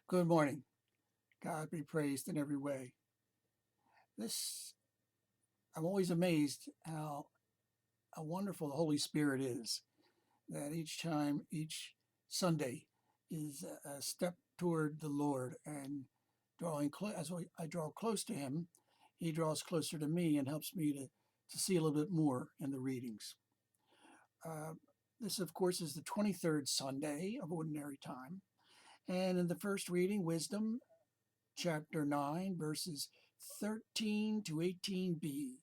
Good morning. God be praised in every way. This, I'm always amazed how wonderful the Holy Spirit is. That each time, each Sunday, is a step toward the Lord, and as I draw close to Him, He draws closer to me and helps me to see a little bit more in the readings. Uh, this, of course, is the 23rd Sunday of Ordinary Time, and in the first reading, Wisdom chapter 9, verses 13 to 18b.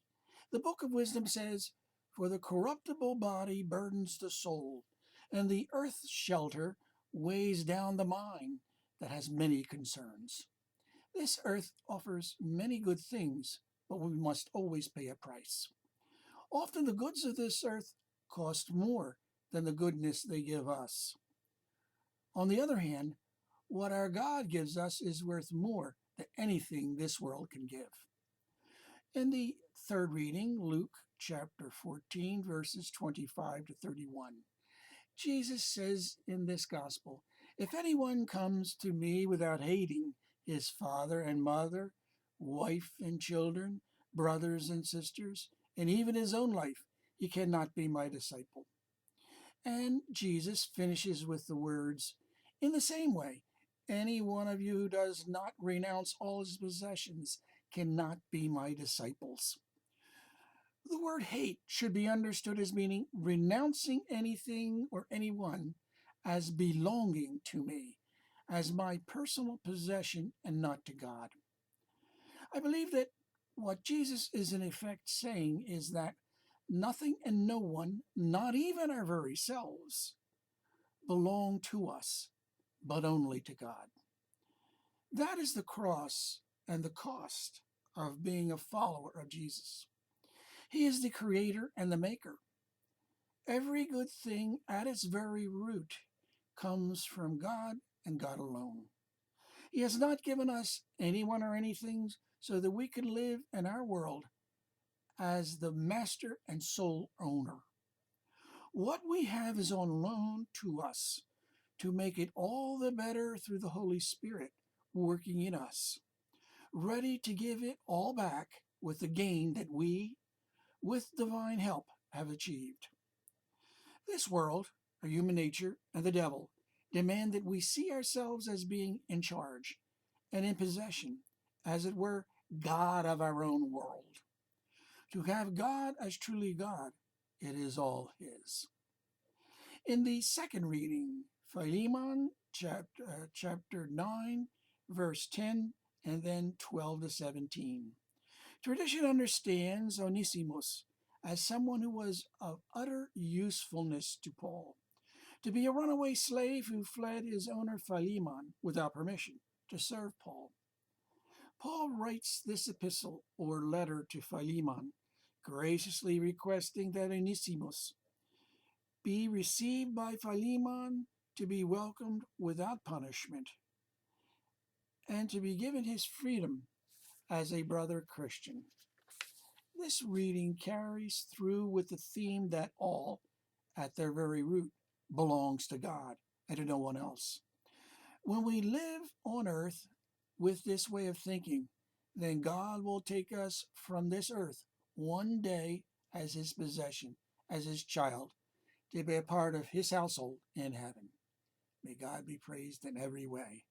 The Book of Wisdom says, "For the corruptible body burdens the soul, and the earth's shelter weighs down the mind that has many concerns. This earth offers many good things, but we must always pay a price. Often the goods of this earth cost more than the goodness they give us. On the other hand, what our God gives us is worth more than anything this world can give." In the third reading, Luke chapter 14, verses 25 to 31, Jesus says in this gospel, "If anyone comes to me without hating his father and mother, wife and children, brothers and sisters, and even his own life, he cannot be my disciple." And Jesus finishes with the words, "In the same way, any one of you who does not renounce all his possessions cannot be my disciples." The word hate should be understood as meaning renouncing anything or anyone as belonging to me, as my personal possession and not to God. I believe that what Jesus is in effect saying is that nothing and no one, not even our very selves, belong to us, but only to God. That is the cross and the cost of being a follower of Jesus. He is the creator and the maker. Every good thing at its very root comes from God and God alone. He has not given us anyone or anything so that we can live in our world as the master and sole owner. What we have is on loan to us to make it all the better through the Holy Spirit working in us, ready to give it all back with the gain that we, with divine help, have achieved. This world, our human nature, and the devil demand that we see ourselves as being in charge and in possession, as it were, God of our own world. To have God as truly God, it is all His. In the second reading, Philemon chapter 9, verse 10, and then 12 to 17. Tradition understands Onesimus as someone who was of utter usefulness to Paul, to be a runaway slave who fled his owner Philemon without permission to serve Paul. Paul writes this epistle or letter to Philemon, graciously requesting that Onesimus be received by Philemon, to be welcomed without punishment, and to be given his freedom as a brother Christian. This reading carries through with the theme that all, at their very root, belongs to God and to no one else. When we live on earth with this way of thinking, then God will take us from this earth one day as His possession, as His child, to be a part of His household in heaven. May God be praised in every way.